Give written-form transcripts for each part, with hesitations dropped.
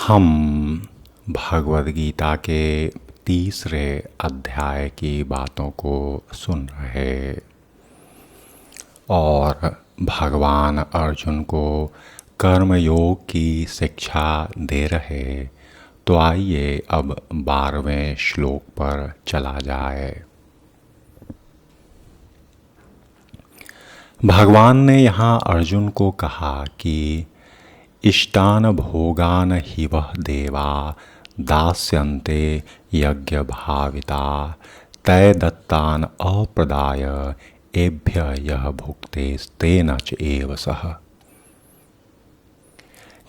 हम भगवद गीता के तीसरे अध्याय की बातों को सुन रहे और भगवान अर्जुन को कर्मयोग की शिक्षा दे रहे। तो आइए अब 12वें श्लोक पर चला जाए। भगवान ने यहाँ अर्जुन को कहा कि इष्टान भोगान हि वह देवा दास्यन्ते यज्ञ भाविता तय दत्तान अप्रदाय एभ्य यह भुक्तेस्तेन च एव सः।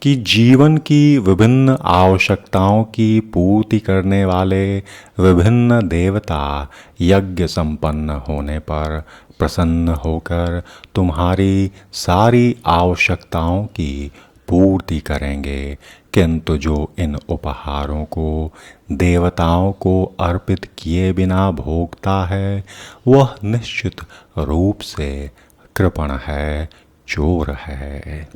कि जीवन की विभिन्न आवश्यकताओं की पूर्ति करने वाले विभिन्न देवता यज्ञ संपन्न होने पर प्रसन्न होकर तुम्हारी सारी आवश्यकताओं की पूर्ति करेंगे, किंतु जो इन उपहारों को देवताओं को अर्पित किए बिना भोगता है वह निश्चित रूप से कृपण है, चोर है।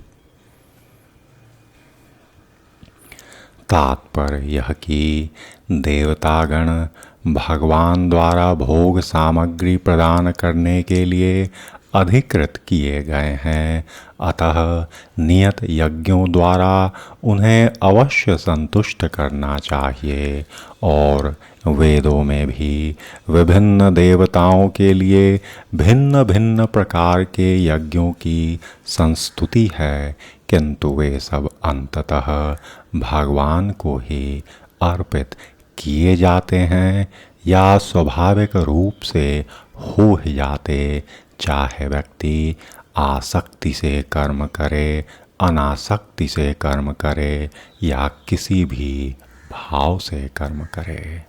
तात्पर्य यह कि देवतागण भगवान द्वारा भोग सामग्री प्रदान करने के लिए अधिकृत किए गए हैं, अतः नियत यज्ञों द्वारा उन्हें अवश्य संतुष्ट करना चाहिए। और वेदों में भी विभिन्न देवताओं के लिए भिन्न भिन्न प्रकार के यज्ञों की संस्तुति है, किंतु वे सब अंततः भगवान को ही अर्पित किए जाते हैं या स्वाभाविक रूप से हो ही जाते, चाहे व्यक्ति आसक्ति से कर्म करे, अनासक्ति से कर्म करे या किसी भी भाव से कर्म करे।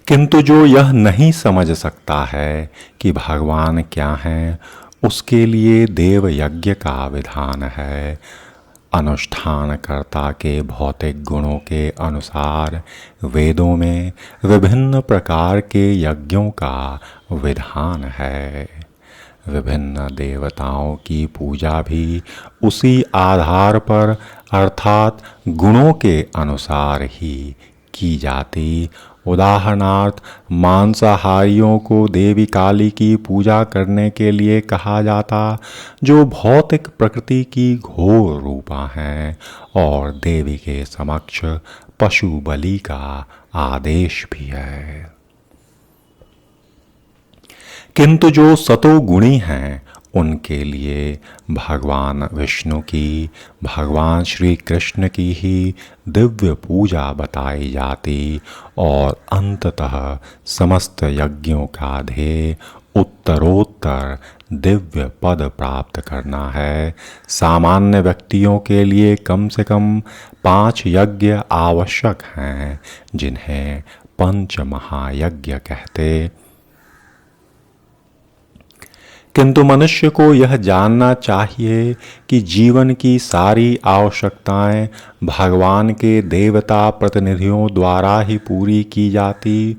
किंतु जो यह नहीं समझ सकता है कि भगवान क्या हैं, उसके लिए देव यज्ञ का विधान है। अनुष्ठानकर्ता के भौतिक गुणों के अनुसार वेदों में विभिन्न प्रकार के यज्ञों का विधान है। विभिन्न देवताओं की पूजा भी उसी आधार पर अर्थात गुणों के अनुसार ही की जाती। उदाहरणार्थ मांसाहारियों को देवी काली की पूजा करने के लिए कहा जाता, जो भौतिक प्रकृति की घोर रूपा हैं, और देवी के समक्ष पशु बलि का आदेश भी है। किंतु जो सतोगुणी हैं उनके लिए भगवान विष्णु की, भगवान श्री कृष्ण की ही दिव्य पूजा बताई जाती और अंततः समस्त यज्ञों का ध्येय उत्तरोत्तर दिव्य पद प्राप्त करना है। सामान्य व्यक्तियों के लिए कम से कम 5 यज्ञ आवश्यक हैं, जिन्हें पंच महायज्ञ कहते। किंतु मनुष्य को यह जानना चाहिए कि जीवन की सारी आवश्यकताएं भगवान के देवता प्रतिनिधियों द्वारा ही पूरी की जाती,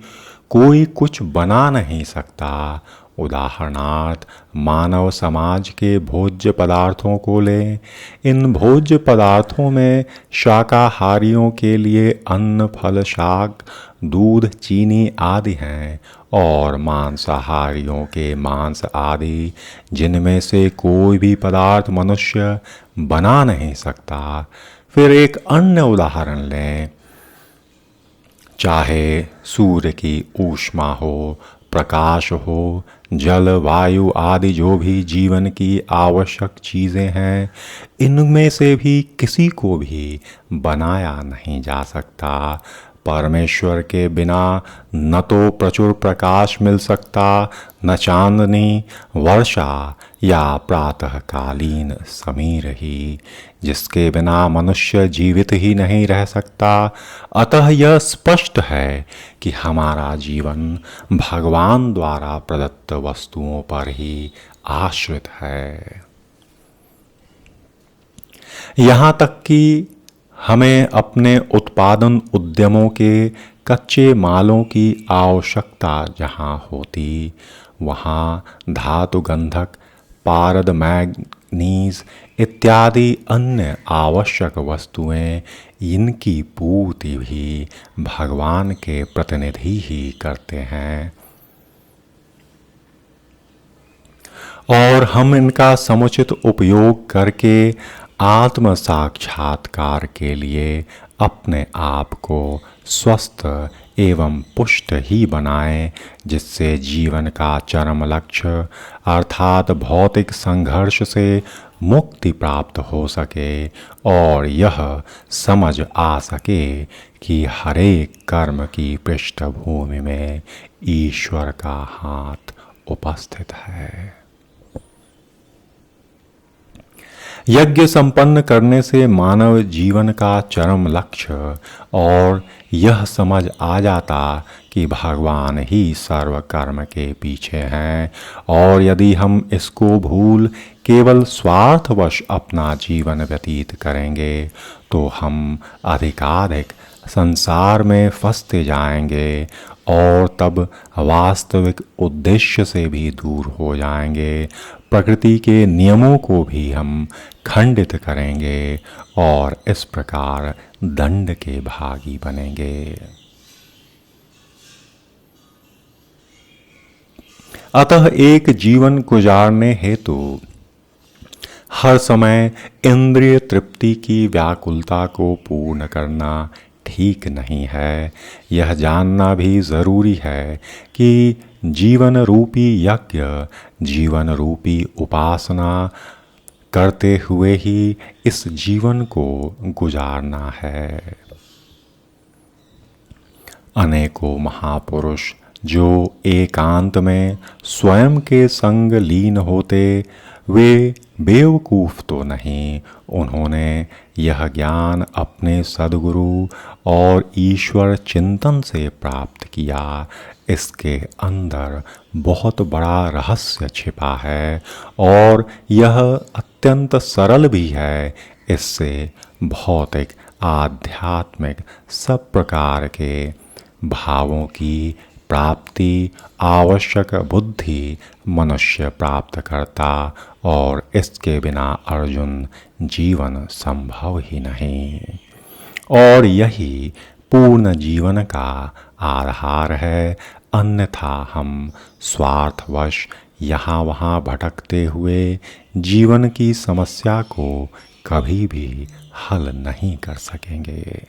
कोई कुछ बना नहीं सकता। उदाहरणार्थ मानव समाज के भोज्य पदार्थों को लें। इन भोज्य पदार्थों में शाकाहारियों के लिए अन्न, फल, शाक, दूध, चीनी आदि हैं, और मांसाहारियों के मांस आदि, जिनमें से कोई भी पदार्थ मनुष्य बना नहीं सकता। फिर एक अन्य उदाहरण लें। चाहे सूर्य की ऊष्मा हो, प्रकाश हो, जल, वायु आदि जो भी जीवन की आवश्यक चीज़ें हैं, इनमें से भी किसी को भी बनाया नहीं जा सकता। परमेश्वर के बिना न तो प्रचुर प्रकाश मिल सकता, न चांदनी, वर्षा या प्रातःकालीन समीर ही, जिसके बिना मनुष्य जीवित ही नहीं रह सकता। अतः यह स्पष्ट है कि हमारा जीवन भगवान द्वारा प्रदत्त वस्तुओं पर ही आश्रित है। यहाँ तक कि हमें अपने उत्पादन उद्यमों के कच्चे मालों की आवश्यकता जहाँ होती, वहाँ धातु गंधक, पारद मैग नीज इत्यादि अन्य आवश्यक वस्तुएं, इनकी पूर्ति भी भगवान के प्रतिनिधि ही करते हैं और हम इनका समुचित उपयोग करके आत्म साक्षात्कार के लिए अपने आप को स्वस्थ एवं पुष्ट ही बनाएं, जिससे जीवन का चरम लक्ष्य अर्थात भौतिक संघर्ष से मुक्ति प्राप्त हो सके और यह समझ आ सके कि हरेक कर्म की पृष्ठभूमि में ईश्वर का हाथ उपस्थित है। यज्ञ संपन्न करने से मानव जीवन का चरम लक्ष्य और यह समझ आ जाता कि भगवान ही सर्व कर्म के पीछे हैं और यदि हम इसको भूल केवल स्वार्थवश अपना जीवन व्यतीत करेंगे तो हम अधिकाधिक संसार में फंसते जाएंगे और तब वास्तविक उद्देश्य से भी दूर हो जाएंगे। प्रकृति के नियमों को भी हम खंडित करेंगे और इस प्रकार दंड के भागी बनेंगे। अतः एक जीवन गुजारने हेतु हर समय इंद्रिय तृप्ति की व्याकुलता को पूर्ण करना ठीक नहीं है। यह जानना भी जरूरी है कि जीवन रूपी यज्ञ, जीवन रूपी उपासना करते हुए ही इस जीवन को गुजारना है। अनेकों महापुरुष जो एकांत में स्वयं के संग लीन होते, वे बेवकूफ तो नहीं। उन्होंने यह ज्ञान अपने सद्गुरु और ईश्वर चिंतन से प्राप्त किया। इसके अंदर बहुत बड़ा रहस्य छिपा है और यह अत्यंत सरल भी है। इससे भौतिक, आध्यात्मिक सब प्रकार के भावों की प्राप्ति आवश्यक बुद्धि मनुष्य प्राप्त करता और इसके बिना अर्जुन जीवन संभव ही नहीं। और यही पूर्ण जीवन का आधार है। अन्यथा हम स्वार्थवश यहाँ वहाँ भटकते हुए जीवन की समस्या को कभी भी हल नहीं कर सकेंगे।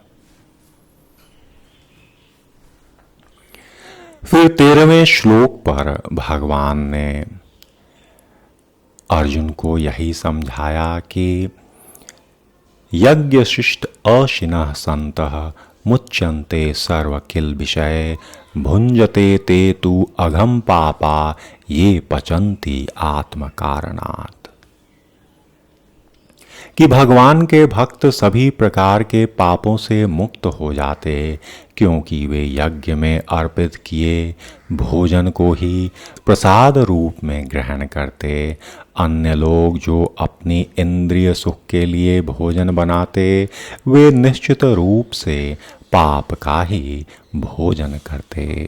फिर 13वें श्लोक पर भगवान ने अर्जुन को यही समझाया कि यज्ञ शिष्ट अशिनः संतः मुच्यन्ते सर्व किल विषय भुंजते ते तु अघम पापा ये पचन्ति आत्म कारणात्। कि भगवान के भक्त सभी प्रकार के पापों से मुक्त हो जाते, क्योंकि वे यज्ञ में अर्पित किए भोजन को ही प्रसाद रूप में ग्रहण करते। अन्य लोग जो अपनी इंद्रिय सुख के लिए भोजन बनाते, वे निश्चित रूप से पाप का ही भोजन करते।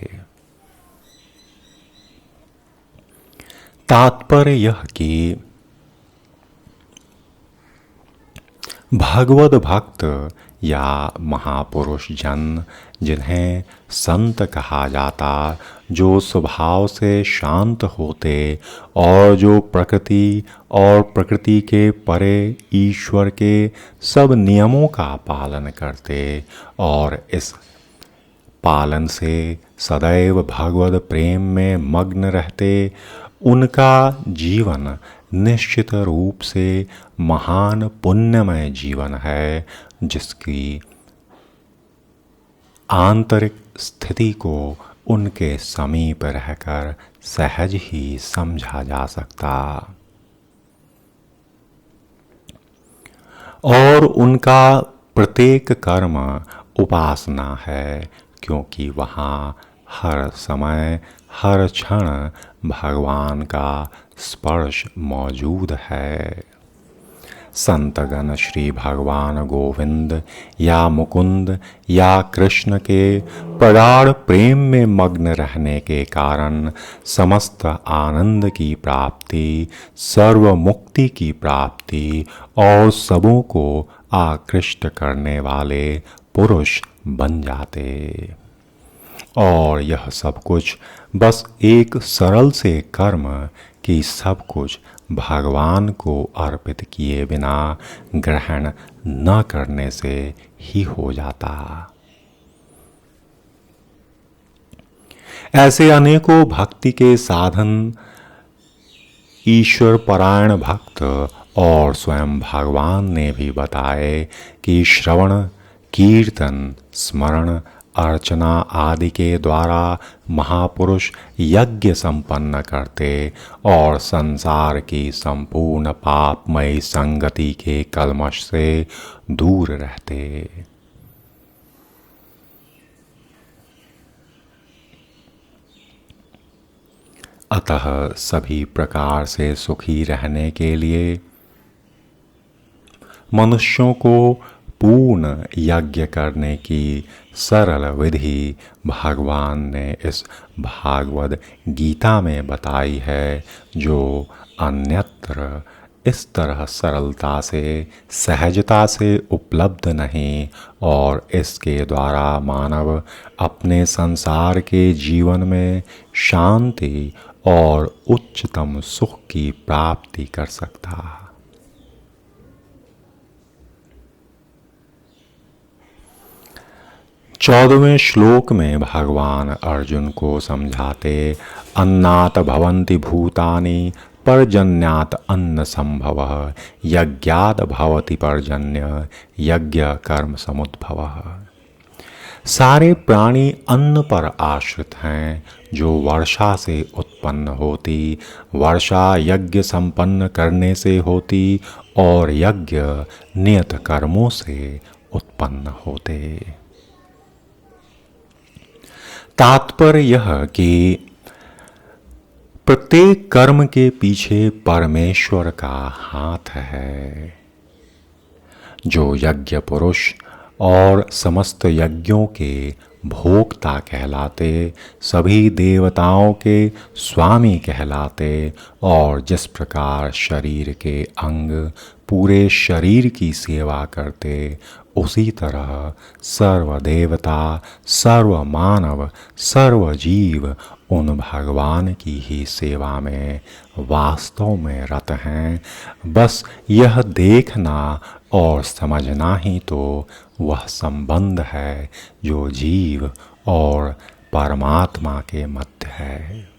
तात्पर्य यह कि भगवद भक्त या महापुरुष जन, जिन्हें संत कहा जाता, जो स्वभाव से शांत होते और जो प्रकृति और प्रकृति के परे ईश्वर के सब नियमों का पालन करते और इस पालन से सदैव भगवद प्रेम में मग्न रहते, उनका जीवन निश्चित रूप से महान पुण्यमय जीवन है, जिसकी आंतरिक स्थिति को उनके समीप रहकर सहज ही समझा जा सकता और उनका प्रत्येक कर्म उपासना है, क्योंकि वहाँ हर समय हर क्षण भगवान का स्पर्श मौजूद है। संतगण श्री भगवान गोविंद या मुकुंद या कृष्ण के प्रगाढ़ प्रेम में मग्न रहने के कारण समस्त आनंद की प्राप्ति, सर्व मुक्ति की प्राप्ति और सबों को आकृष्ट करने वाले पुरुष बन जाते। और यह सब कुछ बस एक सरल से कर्म कि सब कुछ भगवान को अर्पित किए बिना ग्रहण न करने से ही हो जाता। ऐसे अनेकों भक्ति के साधन ईश्वर परायण भक्त और स्वयं भगवान ने भी बताए कि श्रवण, कीर्तन, स्मरण, अर्चना आदि के द्वारा महापुरुष यज्ञ संपन्न करते और संसार की संपूर्ण पापमयी संगति के कल्मश से दूर रहते। अतः सभी प्रकार से सुखी रहने के लिए मनुष्यों को पूर्ण यज्ञ करने की सरल विधि भगवान ने इस भागवत गीता में बताई है, जो अन्यत्र इस तरह सरलता से, सहजता से उपलब्ध नहीं, और इसके द्वारा मानव अपने संसार के जीवन में शांति और उच्चतम सुख की प्राप्ति कर सकता। 14वें श्लोक में भगवान अर्जुन को समझाते, अन्नात भवन्ति भूतानि पर्जन्यात अन्न संभवः, यज्ञात भवति पर्जन्य यज्ञ कर्म समुद्भवः। सारे प्राणी अन्न पर आश्रित हैं, जो वर्षा से उत्पन्न होती, वर्षा यज्ञ संपन्न करने से होती, और यज्ञ नियत कर्मों से उत्पन्न होते। तात्पर्य यह कि प्रत्येक कर्म के पीछे परमेश्वर का हाथ है, जो यज्ञ पुरुष और समस्त यज्ञों के भोक्ता कहलाते, सभी देवताओं के स्वामी कहलाते, और जिस प्रकार शरीर के अंग पूरे शरीर की सेवा करते, उसी तरह सर्व देवता, सर्व मानव, सर्व जीव उन भगवान की ही सेवा में वास्तव में रत हैं। बस यह देखना और समझना ही तो वह संबंध है जो जीव और परमात्मा के मध्य है।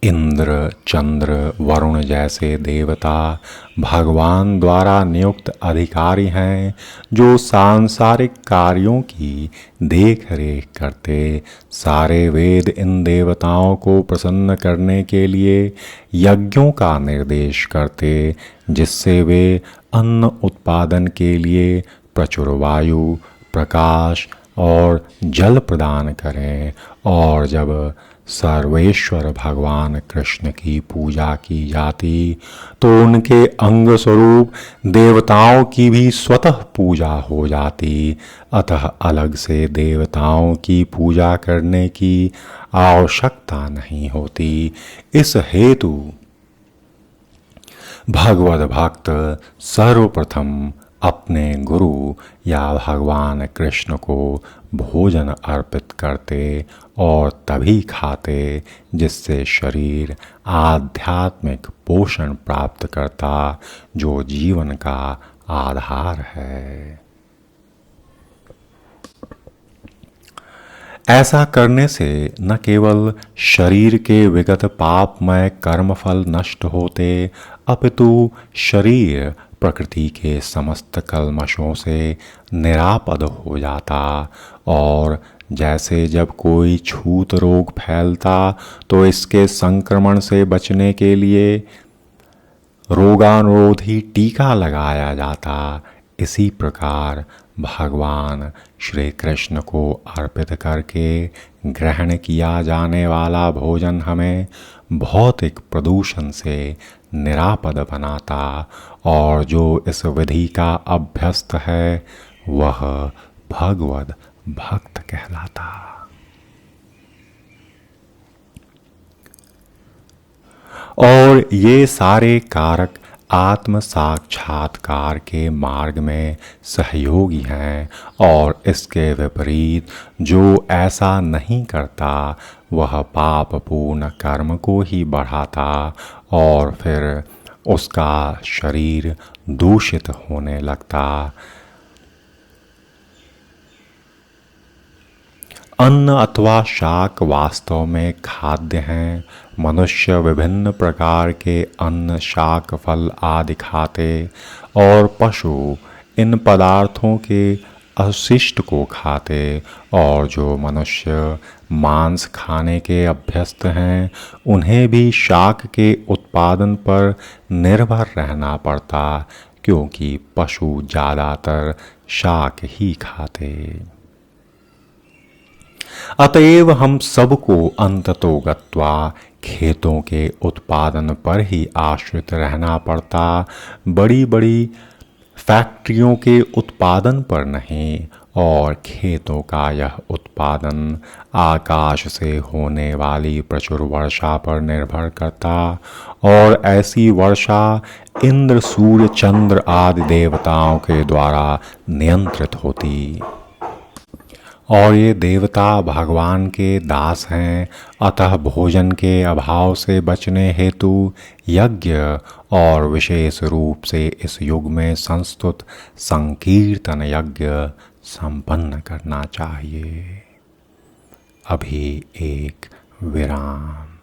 इंद्र, चंद्र, वरुण जैसे देवता भगवान द्वारा नियुक्त अधिकारी हैं, जो सांसारिक कार्यों की देख रेख करते। सारे वेद इन देवताओं को प्रसन्न करने के लिए यज्ञों का निर्देश करते, जिससे वे अन्न उत्पादन के लिए प्रचुर वायु, प्रकाश और जल प्रदान करें। और जब सर्वेश्वर भगवान कृष्ण की पूजा की जाती, तो उनके अंग स्वरूप देवताओं की भी स्वतः पूजा हो जाती। अतः अलग से देवताओं की पूजा करने की आवश्यकता नहीं होती। इस हेतु भगवद भक्त सर्वप्रथम अपने गुरु या भगवान कृष्ण को भोजन अर्पित करते और तभी खाते, जिससे शरीर आध्यात्मिक पोषण प्राप्त करता, जो जीवन का आधार है। ऐसा करने से न केवल शरीर के विगत पापमय कर्मफल नष्ट होते, अपितु शरीर प्रकृति के समस्त कल्मशों से निरापद हो जाता। और जैसे जब कोई छूत रोग फैलता, तो इसके संक्रमण से बचने के लिए रोगानुरोधी टीका लगाया जाता, इसी प्रकार भगवान श्री कृष्ण को अर्पित करके ग्रहण किया जाने वाला भोजन हमें भौतिक प्रदूषण से निरापद बनाता और जो इस विधि का अभ्यस्त है वह भगवद भक्त कहलाता। और ये सारे कारक आत्म साक्षात्कार के मार्ग में सहयोगी हैं और इसके विपरीत जो ऐसा नहीं करता वह पापपूर्ण कर्म को ही बढ़ाता और फिर उसका शरीर दूषित होने लगता। अन्न अथवा शाक वास्तव में खाद्य हैं। मनुष्य विभिन्न प्रकार के अन्न, शाक, फल आदि खाते और पशु इन पदार्थों के अवशिष्ट को खाते और जो मनुष्य मांस खाने के अभ्यस्त हैं उन्हें भी शाक के उत्पादन पर निर्भर रहना पड़ता क्योंकि पशु ज़्यादातर शाक ही खाते। अतएव हम सबको अंततोगत्वा खेतों के उत्पादन पर ही आश्रित रहना पड़ता, बड़ी बड़ी फैक्ट्रियों के उत्पादन पर नहीं। और खेतों का यह उत्पादन आकाश से होने वाली प्रचुर वर्षा पर निर्भर करता और ऐसी वर्षा इंद्र, सूर्य, चंद्र आदि देवताओं के द्वारा नियंत्रित होती। और ये देवता भगवान के दास हैं, अतः भोजन के अभाव से बचने हेतु यज्ञ और विशेष रूप से इस युग में संस्तुत संकीर्तन यज्ञ संपन्न करना चाहिए। अभी एक विराम।